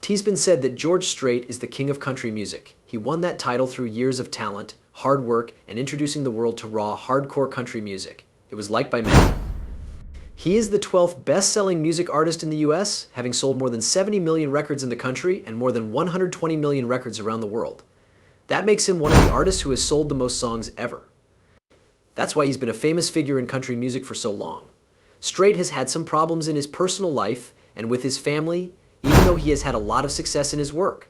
It's been said that George Strait is the king of country music. He won that title through years of talent, hard work, and introducing the world to raw, hardcore country music. It was liked by many. He is the 12th best-selling music artist in the US, having sold more than 70 million records in the country and more than 120 million records around the world. That makes him one of the artists who has sold the most songs ever. That's why he's been a famous figure in country music for so long. Strait has had some problems in his personal life and with his family, even though he has had a lot of success in his work.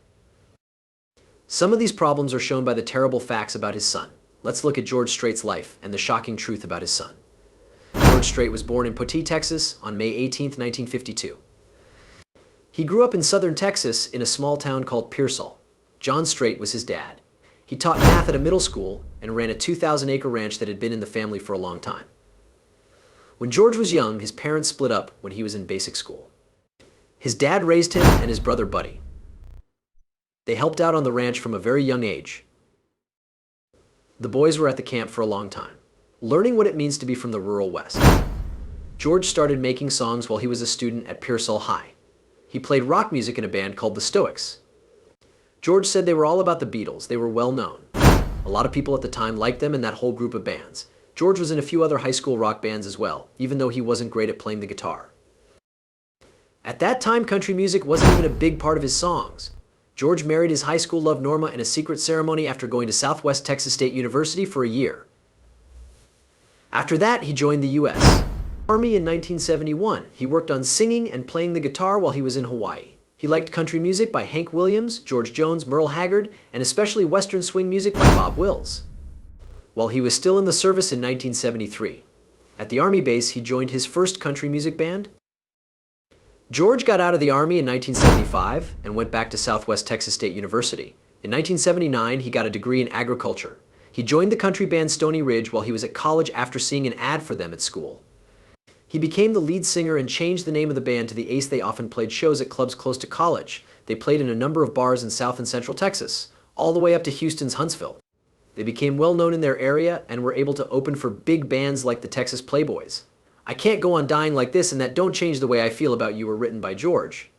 Some of these problems are shown by the terrible facts about his son. Let's look at George Strait's life and the shocking truth about his son. George Strait was born in Poteet, Texas on May 18, 1952. He grew up in southern Texas in a small town called Pearsall. John Strait was his dad. He taught math at a middle school and ran a 2,000-acre ranch that had been in the family for a long time. When George was young, his parents split up when he was in basic school. His dad raised him and his brother Buddy. They helped out on the ranch from a very young age. The boys were at the camp for a long time, learning what it means to be from the rural West. George started making songs while he was a student at Pearsall High. He played rock music in a band called the Stoics. George said they were all about the Beatles. They were well known. A lot of people at the time liked them and that whole group of bands. George was in a few other high school rock bands as well, even though he wasn't great at playing the guitar. At that time, country music wasn't even a big part of his songs. George married his high school love Norma in a secret ceremony after going to Southwest Texas State University for a year. After that, he joined the U.S. Army in 1971. He worked on singing and playing the guitar while he was in Hawaii. He liked country music by Hank Williams, George Jones, Merle Haggard, and especially Western swing music by Bob Wills. While he was still in the service in 1973, at the Army base, he joined his first country music band. George got out of the Army in 1975 and went back to Southwest Texas State University. In 1979, he got a degree in agriculture. He joined the country band Stony Ridge while he was at college after seeing an ad for them at school. He became the lead singer and changed the name of the band to the Ace. They often played shows at clubs close to college. They played in a number of bars in South and Central Texas, all the way up to Houston's Huntsville. They became well known in their area and were able to open for big bands like the Texas Playboys. I Can't Go On Dying Like This and That Don't Change the Way I Feel About You were written by George.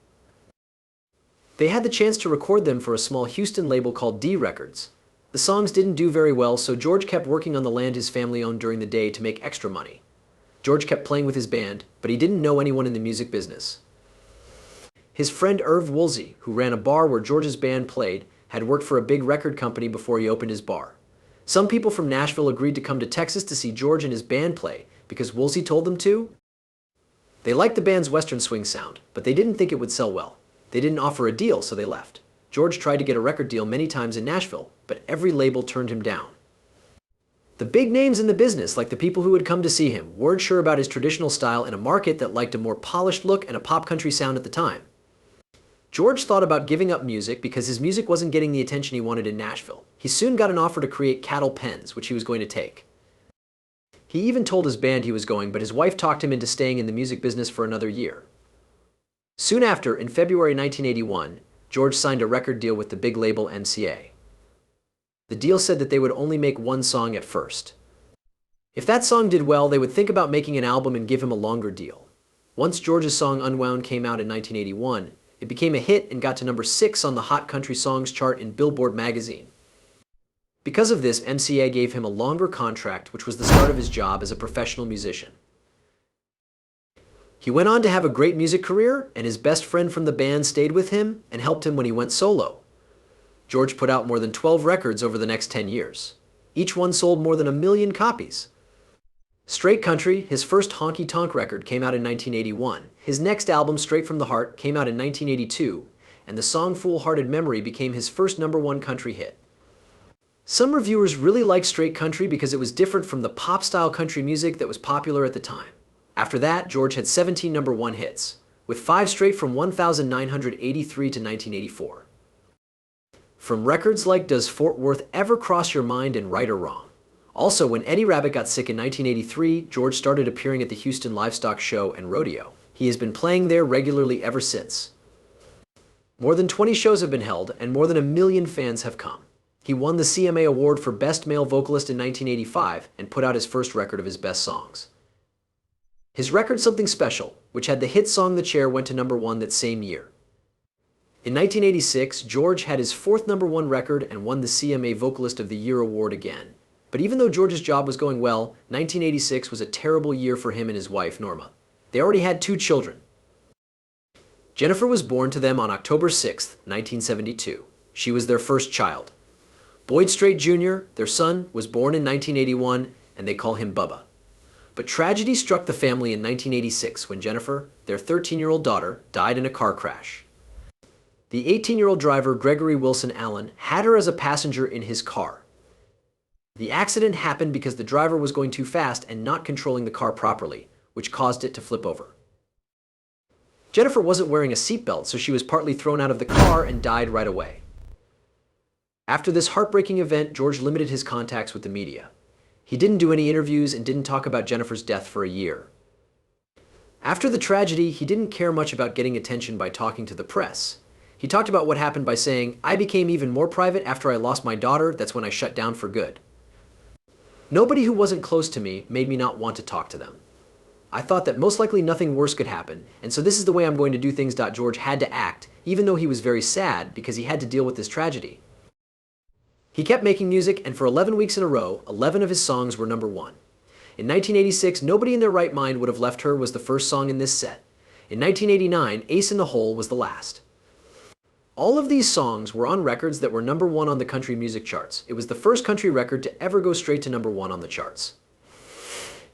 They had the chance to record them for a small Houston label called D Records. The songs didn't do very well, so George kept working on the land his family owned during the day to make extra money. George kept playing with his band, but he didn't know anyone in the music business. His friend Irv Woolsey, who ran a bar where George's band played, had worked for a big record company before he opened his bar. Some people from Nashville agreed to come to Texas to see George and his band play because Woolsey told them to. They liked the band's Western swing sound, but they didn't think it would sell well. They didn't offer a deal, so they left. George tried to get a record deal many times in Nashville, but every label turned him down. The big names in the business, like the people who had come to see him, weren't sure about his traditional style in a market that liked a more polished look and a pop country sound at the time. George thought about giving up music because his music wasn't getting the attention he wanted in Nashville. He soon got an offer to create Cattle Pens, which he was going to take. He even told his band he was going, but his wife talked him into staying in the music business for another year. Soon after, in February 1981, George signed a record deal with the big label MCA. The deal said that they would only make one song at first. If that song did well, they would think about making an album and give him a longer deal. Once George's song Unwound came out in 1981, it became a hit and got to number 6 on the Hot Country Songs chart in Billboard magazine. Because of this, MCA gave him a longer contract, which was the start of his job as a professional musician. He went on to have a great music career, and his best friend from the band stayed with him and helped him when he went solo. George put out more than 12 records over the next 10 years. Each one sold more than 1 million copies. Straight Country, his first honky-tonk record, came out in 1981. His next album, Straight from the Heart, came out in 1982, and the song Fool-Hearted Memory became his first #1 country hit. Some reviewers really liked Straight Country because it was different from the pop-style country music that was popular at the time. After that, George had 17 #1 hits, with 5 straight from 1983 to 1984. From records like Does Fort Worth Ever Cross Your Mind and Right or Wrong. Also, when Eddie Rabbitt got sick in 1983, George started appearing at the Houston Livestock Show and Rodeo. He has been playing there regularly ever since. More than 20 shows have been held, and more than 1 million fans have come. He won the CMA Award for Best Male Vocalist in 1985 and put out his first record of his best songs. His record Something Special, which had the hit song The Chair, went to #1 that same year. In 1986, George had his fourth #1 record and won the CMA Vocalist of the Year award again. But even though George's job was going well, 1986 was a terrible year for him and his wife, Norma. They already had 2 children. Jennifer was born to them on October 6, 1972. She was their first child. Boyd Strait Jr., their son, was born in 1981, and they call him Bubba. But tragedy struck the family in 1986 when Jennifer, their 13-year-old daughter, died in a car crash. The 18-year-old driver, Gregory Wilson Allen, had her as a passenger in his car. The accident happened because the driver was going too fast and not controlling the car properly, which caused it to flip over. Jennifer wasn't wearing a seatbelt, so she was partly thrown out of the car and died right away. After this heartbreaking event, George limited his contacts with the media. He didn't do any interviews and didn't talk about Jennifer's death for a year. After the tragedy, he didn't care much about getting attention by talking to the press. He talked about what happened by saying, "I became even more private after I lost my daughter. That's when I shut down for good. Nobody who wasn't close to me made me not want to talk to them. I thought that most likely nothing worse could happen, and so this is the way I'm going to do things." George had to act, even though he was very sad because he had to deal with this tragedy. He kept making music, and for 11 weeks in a row, 11 of his songs were #1. In 1986, Nobody in Their Right Mind Would Have Left Her was the first song in this set. In 1989, Ace in the Hole was the last. All of these songs were on records that were #1 on the country music charts. It was the first country record to ever go straight to #1 on the charts.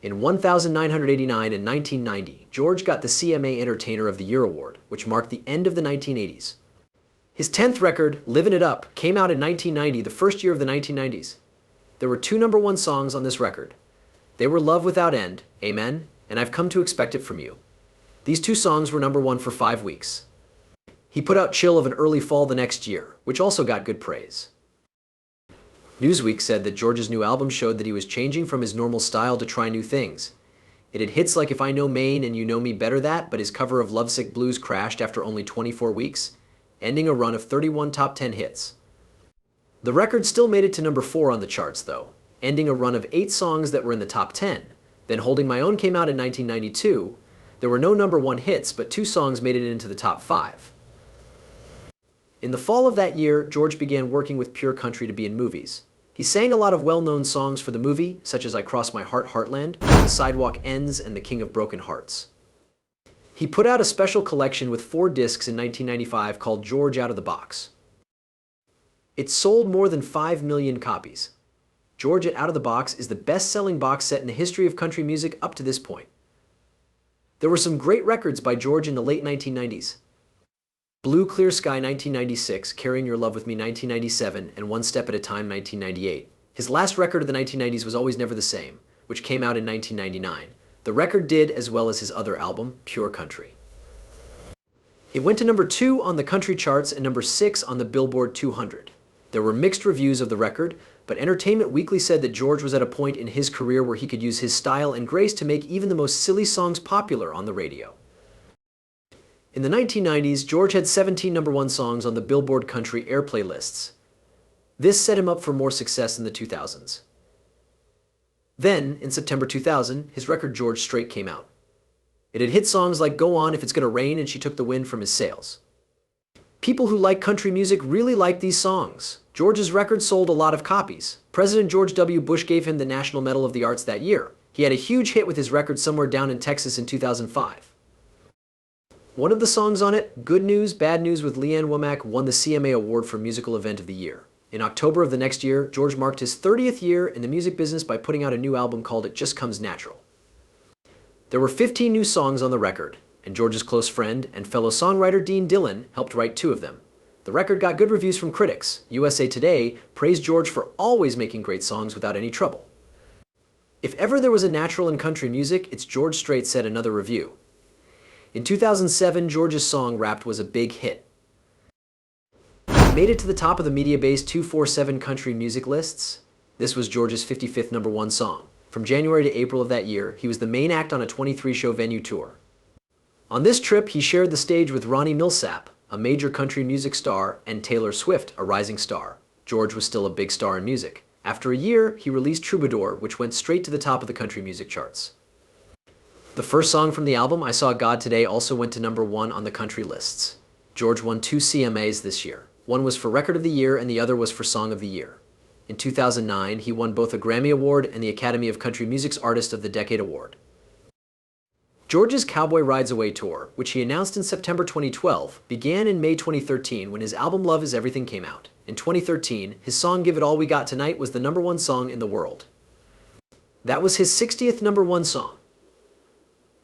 In 1989 and 1990, George got the CMA Entertainer of the Year award, which marked the end of the 1980s. His 10th record, Livin' It Up, came out in 1990, the first year of the 1990s. There were 2 #1 songs on this record. They were Love Without End, Amen, and I've Come to Expect It From You. These 2 songs were #1 for 5 weeks. He put out Chill of an early fall the next year, which also got good praise. Newsweek said that George's new album showed that he was changing from his normal style to try new things. It had hits like If I Know Maine and You Know Me Better That, but his cover of Lovesick Blues crashed after only 24 weeks, ending a run of 31 top 10 hits. The record still made it to #4 on the charts, though, ending a run of 8 songs that were in the top 10. Then Holding My Own came out in 1992. There were no #1 hits, but 2 songs made it into the top 5. In the fall of that year, George began working with Pure Country to be in movies. He sang a lot of well-known songs for the movie, such as I Cross My Heart, Heartland, The Sidewalk Ends, and The King of Broken Hearts. He put out a special collection with 4 discs in 1995 called George Out of the Box. It sold more than 5 million copies. George Out of the Box is the best-selling box set in the history of country music up to this point. There were some great records by George in the late 1990s. Blue Clear Sky 1996, Carrying Your Love With Me 1997, and One Step at a Time 1998. His last record of the 1990s was Always Never the Same, which came out in 1999. The record did as well as his other album, Pure Country. It went to #2 on the country charts and #6 on the Billboard 200. There were mixed reviews of the record, but Entertainment Weekly said that George was at a point in his career where he could use his style and grace to make even the most silly songs popular on the radio. In the 1990s, George had 17 #1 songs on the Billboard Country Airplay lists. This set him up for more success in the 2000s. Then, in September 2000, his record George Strait came out. It had hit songs like Go On If It's Gonna Rain and She Took the Wind from his sales. People who like country music really liked these songs. George's record sold a lot of copies. President George W. Bush gave him the National Medal of the Arts that year. He had a huge hit with his record Somewhere Down in Texas in 2005. One of the songs on it, Good News, Bad News with Leanne Womack, won the CMA Award for Musical Event of the Year. In October of the next year, George marked his 30th year in the music business by putting out a new album called It Just Comes Natural. There were 15 new songs on the record, and George's close friend and fellow songwriter Dean Dillon helped write 2 of them. The record got good reviews from critics. USA Today praised George for always making great songs without any trouble. If ever there was a natural in country music, it's George Strait, said another review. In 2007, George's song Wrapped was a big hit. It made it to the top of the media-based 247 country music lists. This was George's 55th #1 song. From January to April of that year, he was the main act on a 23-show venue tour. On this trip, he shared the stage with Ronnie Milsap, a major country music star, and Taylor Swift, a rising star. George was still a big star in music. After a year, he released Troubadour, which went straight to the top of the country music charts. The first song from the album, I Saw God Today, also went to #1 on the country lists. George won 2 CMAs this year. One was for Record of the Year and the other was for Song of the Year. In 2009, he won both a Grammy Award and the Academy of Country Music's Artist of the Decade Award. George's Cowboy Rides Away tour, which he announced in September 2012, began in May 2013 when his album Love Is Everything came out. In 2013, his song Give It All We Got Tonight was the #1 song in the world. That was his 60th #1 song.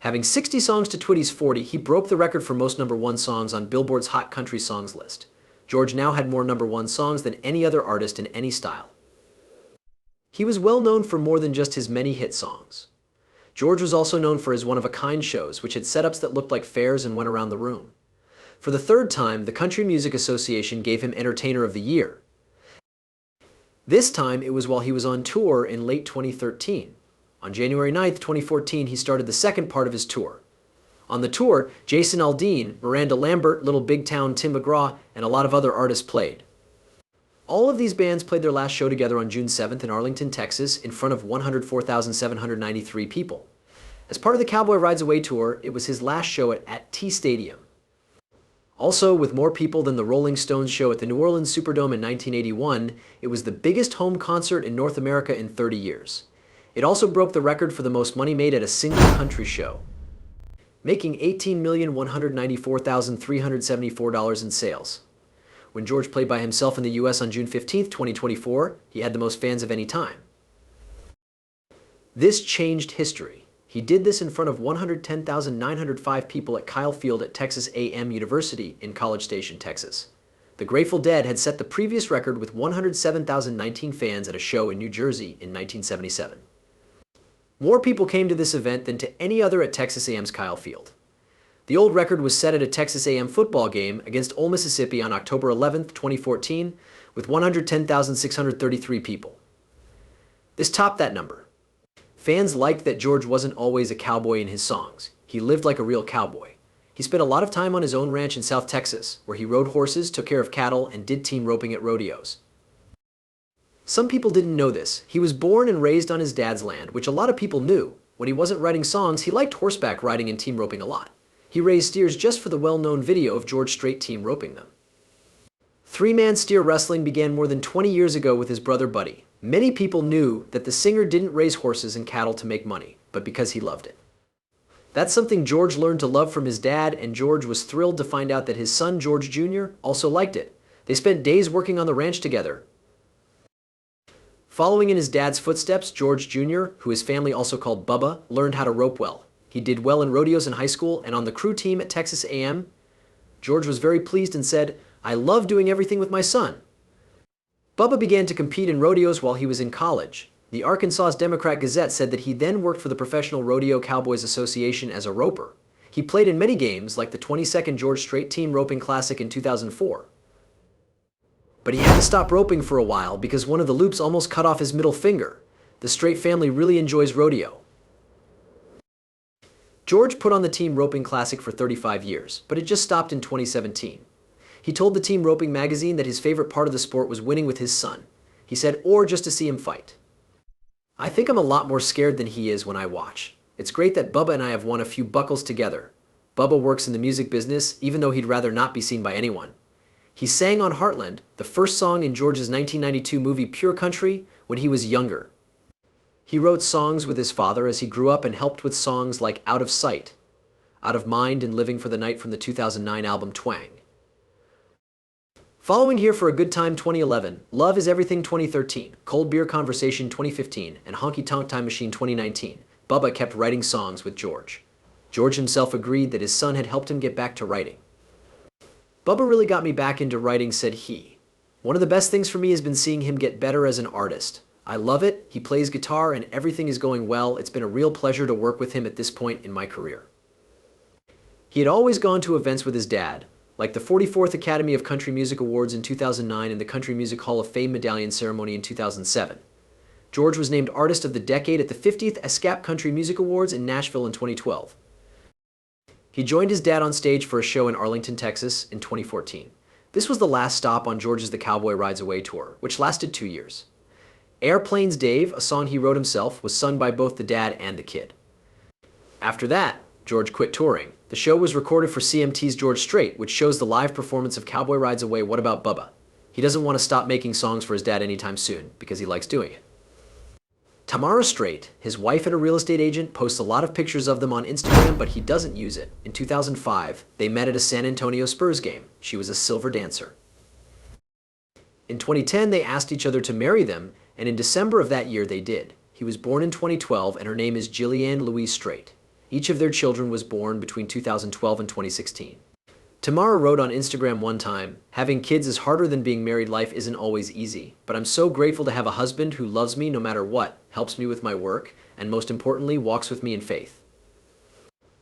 Having 60 songs to Twitty's 40, he broke the record for most #1 songs on Billboard's Hot Country Songs list. George now had more #1 songs than any other artist in any style. He was well known for more than just his many hit songs. George was also known for his one-of-a-kind shows, which had setups that looked like fairs and went around the room. For the 3rd time, the Country Music Association gave him Entertainer of the Year. This time, it was while he was on tour in late 2013. On January 9, 2014, he started the second part of his tour. On the tour, Jason Aldean, Miranda Lambert, Little Big Town, Tim McGraw, and a lot of other artists played. All of these bands played their last show together on June 7th in Arlington, Texas, in front of 104,793 people. As part of the Cowboy Rides Away tour, it was his last show at T Stadium. Also, with more people than the Rolling Stones show at the New Orleans Superdome in 1981, it was the biggest home concert in North America in 30 years. It also broke the record for the most money made at a single country show, making $18,194,374 in sales. When George played by himself in the US on June 15, 2024, he had the most fans of any time. This changed history. He did this in front of 110,905 people at Kyle Field at Texas A&M University in College Station, Texas. The Grateful Dead had set the previous record with 107,019 fans at a show in New Jersey in 1977. More people came to this event than to any other at Texas A&M's Kyle Field. The old record was set at a Texas A&M football game against Ole Mississippi on October 11, 2014, with 110,633 people. This topped that number. Fans liked that George wasn't always a cowboy in his songs. He lived like a real cowboy. He spent a lot of time on his own ranch in South Texas, where he rode horses, took care of cattle, and did team roping at rodeos. Some people didn't know this. He was born and raised on his dad's land, which a lot of people knew. When he wasn't writing songs, he liked horseback riding and team roping a lot. He raised steers just for the well-known video of George Strait team roping them. Three-man steer wrestling began more than 20 years ago with his brother Buddy. Many people knew that the singer didn't raise horses and cattle to make money, but because he loved it. That's something George learned to love from his dad, and George was thrilled to find out that his son, George Jr., also liked it. They spent days working on the ranch together. Following in his dad's footsteps, George Jr., who his family also called Bubba, learned how to rope well. He did well in rodeos in high school, and on the crew team at Texas A&M, George was very pleased and said, "I love doing everything with my son." Bubba began to compete in rodeos while he was in college. The Arkansas Democrat-Gazette said that he then worked for the Professional Rodeo Cowboys Association as a roper. He played in many games, like the 22nd George Strait Team Roping Classic in 2004. But he had to stop roping for a while because one of the loops almost cut off his middle finger. The Strait family really enjoys rodeo. George put on the Team Roping Classic for 35 years, but it just stopped in 2017. He told the Team Roping magazine that his favorite part of the sport was winning with his son. He said, or just to see him fight. "I think I'm a lot more scared than he is when I watch. It's great that Bubba and I have won a few buckles together. Bubba works in the music business, even though he'd rather not be seen by anyone. He sang on Heartland, the first song in George's 1992 movie Pure Country, when he was younger. He wrote songs with his father as he grew up and helped with songs like Out of Sight, Out of Mind, and Living for the Night from the 2009 album Twang. Following here for a Good Time 2011, Love Is Everything 2013, Cold Beer Conversation 2015, and Honky Tonk Time Machine 2019, Bubba kept writing songs with George. George himself agreed that his son had helped him get back to writing. "Bubba really got me back into writing," said he. "One of the best things for me has been seeing him get better as an artist. I love it, he plays guitar, and everything is going well. It's been a real pleasure to work with him at this point in my career." He had always gone to events with his dad, like the 44th Academy of Country Music Awards in 2009 and the Country Music Hall of Fame Medallion ceremony in 2007. George was named Artist of the Decade at the 50th ASCAP Country Music Awards in Nashville in 2012. He joined his dad on stage for a show in Arlington, Texas in 2014. This was the last stop on George's The Cowboy Rides Away tour, which lasted 2 years. Airplanes Dave, a song he wrote himself, was sung by both the dad and the kid. After that, George quit touring. The show was recorded for CMT's George Strait, which shows the live performance of Cowboy Rides Away, What About Bubba? He doesn't want to stop making songs for his dad anytime soon, because he likes doing it. Tamara Strait, his wife and a real estate agent, posts a lot of pictures of them on Instagram, but he doesn't use it. In 2005, they met at a San Antonio Spurs game. She was a silver dancer. In 2010, they asked each other to marry them, and in December of that year, they did. He was born in 2012, and her name is Jillian Louise Strait. Each of their children was born between 2012 and 2016. Tamara wrote on Instagram one time, "Having kids is harder than being married. Life isn't always easy, but I'm so grateful to have a husband who loves me no matter what, helps me with my work, and most importantly, walks with me in faith."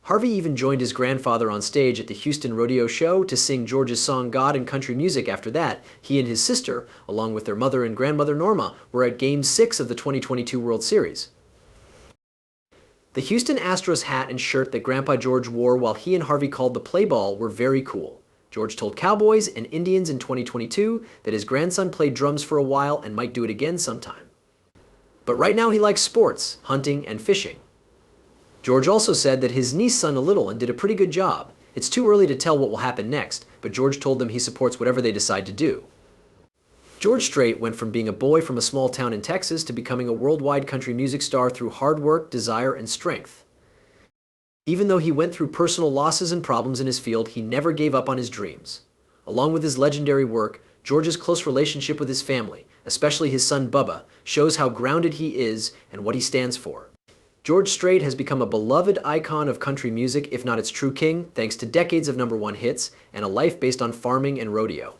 Harvey even joined his grandfather on stage at the Houston Rodeo Show to sing George's song God in country music. After that, he and his sister, along with their mother and grandmother Norma, were at Game 6 of the 2022 World Series. The Houston Astros hat and shirt that Grandpa George wore while he and Harvey called the play ball were very cool. George told Cowboys and Indians in 2022 that his grandson played drums for a while and might do it again sometime. But right now he likes sports, hunting, and fishing. George also said that his niece sung a little and did a pretty good job. It's too early to tell what will happen next, but George told them he supports whatever they decide to do. George Strait went from being a boy from a small town in Texas to becoming a worldwide country music star through hard work, desire, and strength. Even though he went through personal losses and problems in his field, he never gave up on his dreams. Along with his legendary work, George's close relationship with his family, especially his son Bubba, shows how grounded he is and what he stands for. George Strait has become a beloved icon of country music, if not its true king, thanks to decades of #1 hits and a life based on farming and rodeo.